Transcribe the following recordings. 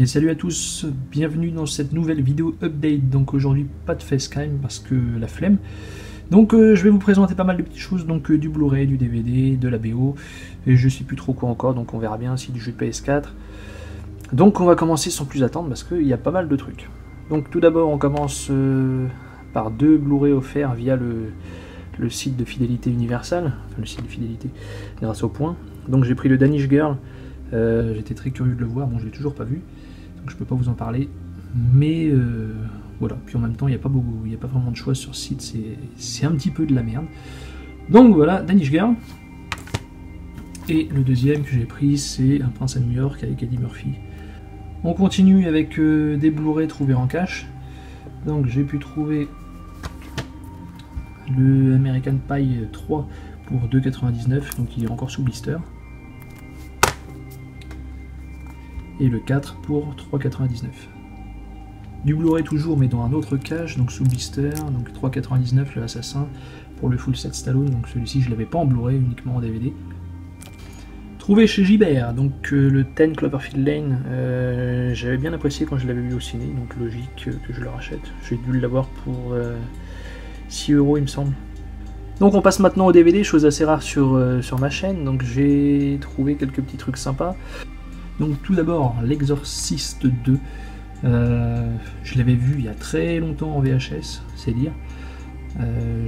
Et salut à tous, bienvenue dans cette nouvelle vidéo update. Donc aujourd'hui pas de facecam parce que la flemme. Donc je vais vous présenter pas mal de petites choses, donc du Blu-ray, du DVD, de la BO, et je sais plus trop quoi encore, donc on verra bien si du jeu de PS4. Donc on va commencer sans plus attendre parce qu'il y a pas mal de trucs. Donc tout d'abord on commence par deux Blu-ray offerts via le site de fidélité Universal, enfin le site de fidélité grâce au point. Donc j'ai pris le Danish Girl, j'étais très curieux de le voir, bon je l'ai toujours pas vu, donc je peux pas vous en parler, mais voilà, puis en même temps il n'y a pas vraiment de choix sur ce site, c'est un petit peu de la merde. Donc voilà, Danish Girl. Et le deuxième que j'ai pris, c'est Un prince à New York avec Eddie Murphy. On continue avec des Blu-ray trouvés en cache. Donc j'ai pu trouver le American Pie 3 pour 2,99, donc il est encore sous blister. Et le 4 pour 3,99. Du Blu-ray toujours, mais dans un autre cache, donc sous blister, donc 3,99 le Assassin pour le full set Stallone, donc celui-ci je l'avais pas en Blu-ray, uniquement en DVD. Trouvé chez Gibert, donc le 10 Cloverfield Lane, j'avais bien apprécié quand je l'avais vu au ciné, donc logique que je le rachète. J'ai dû l'avoir pour 6 € il me semble. Donc on passe maintenant au DVD, chose assez rare sur ma chaîne, donc j'ai trouvé quelques petits trucs sympas. Donc tout d'abord, L'Exorciste 2, je l'avais vu il y a très longtemps en VHS, c'est dire.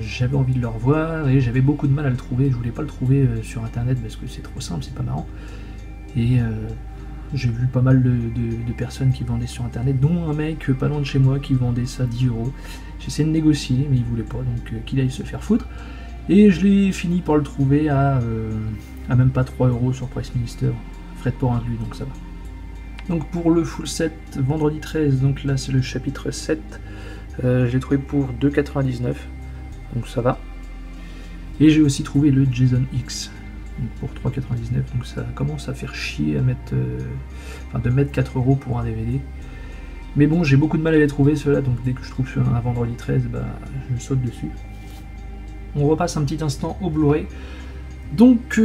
J'avais envie de le revoir et j'avais beaucoup de mal à le trouver, je voulais pas le trouver sur internet parce que c'est trop simple, c'est pas marrant. Et j'ai vu pas mal de personnes qui vendaient sur internet, dont un mec pas loin de chez moi qui vendait ça 10 €. J'essayais de négocier mais il voulait pas, donc qu'il aille se faire foutre. Et je l'ai fini par le trouver à même pas 3 € sur Price Minister, frais de port inclus, donc ça va. Donc pour le full set, vendredi 13, donc là c'est le chapitre 7, je l'ai trouvé pour 2,99, donc ça va. Et j'ai aussi trouvé le Jason X pour 3,99, donc ça commence à faire chier à mettre, de mettre 4 € pour un DVD. Mais bon, j'ai beaucoup de mal à les trouver ceux-là, donc dès que je trouve un vendredi 13, bah, je saute dessus. On repasse un petit instant au Blu-ray. Donc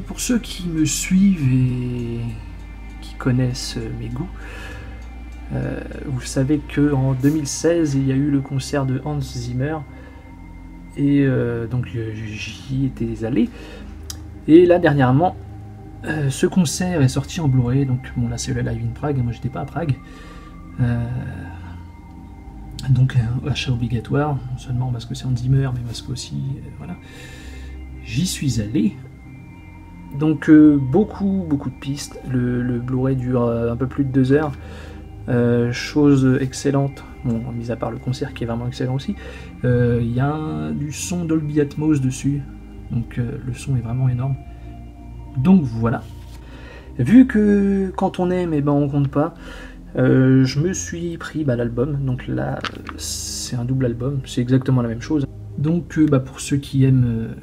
pour ceux qui me suivent et qui connaissent mes goûts, vous savez qu'en 2016 il y a eu le concert de Hans Zimmer et donc j'y étais allé, et là dernièrement ce concert est sorti en Blu-ray, donc bon là c'est le live in Prague, moi j'étais pas à Prague, donc achat obligatoire, non seulement parce que c'est Hans Zimmer mais parce que aussi voilà, j'y suis allé. Donc beaucoup de pistes, le Blu-ray dure un peu plus de 2 heures. Chose excellente, bon, mis à part le concert qui est vraiment excellent aussi, il y a du son Dolby Atmos dessus, donc le son est vraiment énorme. Donc voilà. Vu que quand on aime, et ben on compte pas, je me suis pris l'album, donc là c'est un double album, c'est exactement la même chose. Donc pour ceux qui aiment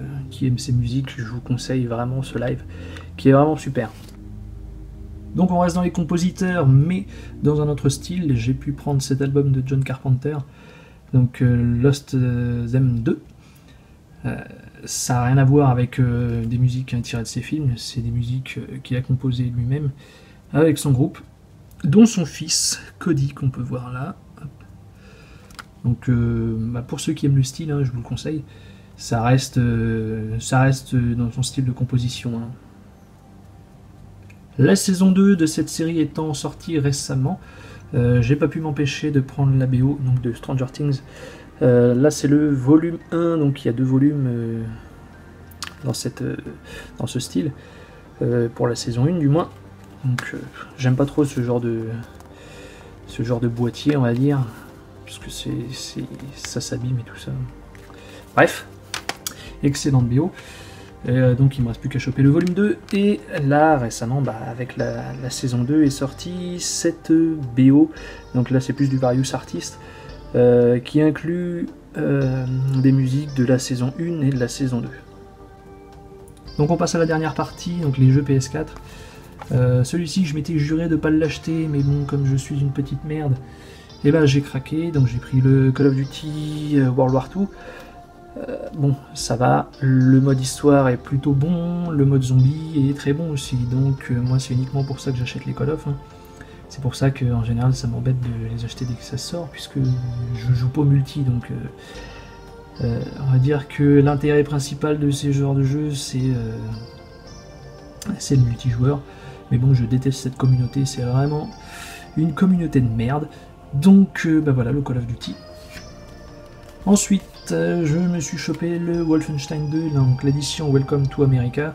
ces musiques, je vous conseille vraiment ce live, qui est vraiment super. Donc on reste dans les compositeurs, mais dans un autre style. J'ai pu prendre cet album de John Carpenter, donc Lost Them 2. Ça n'a rien à voir avec des musiques tirées de ses films, c'est des musiques qu'il a composées lui-même avec son groupe, dont son fils Cody, qu'on peut voir là. Donc pour ceux qui aiment le style, je vous le conseille, ça reste dans son style de composition. La saison 2 de cette série étant sortie récemment, j'ai pas pu m'empêcher de prendre la BO donc de Stranger Things. Là c'est le volume 1, donc il y a 2 volumes dans ce style, pour la saison 1 du moins. Donc j'aime pas trop ce genre de boîtier, on va dire, parce que ça s'abîme et tout ça. Bref, excellente BO. Donc il me reste plus qu'à choper le volume 2, et là récemment avec la saison 2 est sortie cette BO, donc là c'est plus du Various Artist, qui inclut des musiques de la saison 1 et de la saison 2. Donc on passe à la dernière partie, donc les jeux PS4. Celui-ci je m'étais juré de pas l'acheter, mais bon, comme je suis une petite merde, et j'ai craqué, donc j'ai pris le Call of Duty World War II. Bon, ça va, le mode histoire est plutôt bon, le mode zombie est très bon aussi, donc moi c'est uniquement pour ça que j'achète les Call of. C'est pour ça qu'en général ça m'embête de les acheter dès que ça sort, puisque je joue pas au multi, donc on va dire que l'intérêt principal de ces genres de jeux c'est le multijoueur. Mais bon, je déteste cette communauté, c'est vraiment une communauté de merde. Donc bah voilà, le Call of Duty. Ensuite, je me suis chopé le Wolfenstein 2, donc l'édition Welcome to America.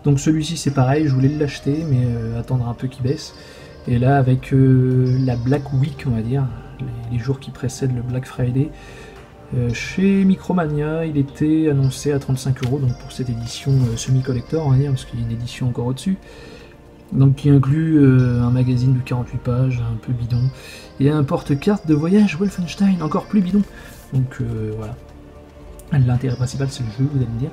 Donc celui-ci c'est pareil, je voulais l'acheter, mais attendre un peu qu'il baisse. Et là, avec la Black Week, on va dire, les jours qui précèdent le Black Friday, chez Micromania, il était annoncé à 35 €, donc pour cette édition semi-collector, on va dire, parce qu'il y a une édition encore au-dessus. Donc qui inclut un magazine de 48 pages, un peu bidon, et un porte-carte de voyage Wolfenstein, encore plus bidon. Donc voilà. L'intérêt principal c'est le jeu, vous allez me dire.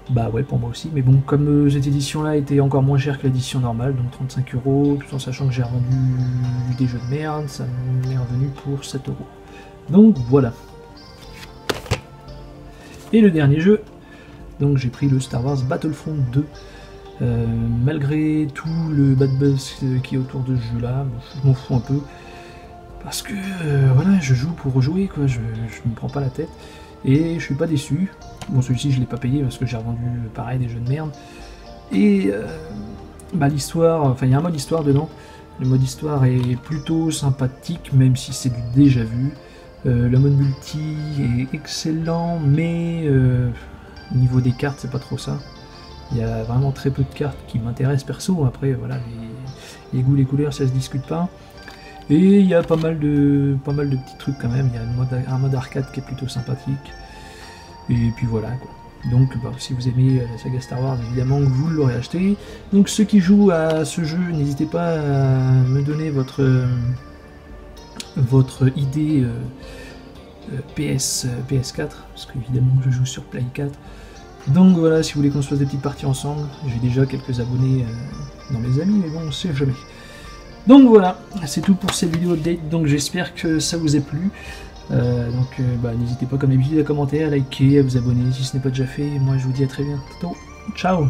Bah ouais, pour moi aussi, mais bon, comme cette édition-là était encore moins chère que l'édition normale, donc 35 €, tout en sachant que j'ai revendu des jeux de merde, ça m'est revenu pour 7 €. Donc voilà. Et le dernier jeu, donc j'ai pris le Star Wars Battlefront 2. Malgré tout le bad buzz qui est autour de ce jeu-là, je m'en fous un peu. Parce que voilà, je joue pour jouer, quoi, je me prends pas la tête. Et je suis pas déçu. Bon, celui-ci je l'ai pas payé parce que j'ai revendu pareil des jeux de merde. Et bah, l'histoire, enfin il y a un mode histoire dedans. Le mode histoire est plutôt sympathique, même si c'est du déjà vu. Le mode multi est excellent, mais au niveau des cartes, c'est pas trop ça. Il y a vraiment très peu de cartes qui m'intéressent perso. Après, voilà, les goûts, les couleurs, ça se discute pas. Et il y a pas mal de petits trucs quand même. Il y a un mode arcade qui est plutôt sympathique. Et puis voilà, quoi. Donc, bah, si vous aimez la saga Star Wars, évidemment que vous l'aurez acheté. Donc, ceux qui jouent à ce jeu, n'hésitez pas à me donner votre idée PS4, parce qu'évidemment je joue sur Play 4. Donc voilà, si vous voulez qu'on se fasse des petites parties ensemble, j'ai déjà quelques abonnés dans mes amis, mais bon, on sait jamais. Donc voilà, c'est tout pour cette vidéo update, donc j'espère que ça vous a plu. Bah, n'hésitez pas comme d'habitude à commenter, à liker, à vous abonner si ce n'est pas déjà fait. Moi je vous dis à très bientôt, ciao.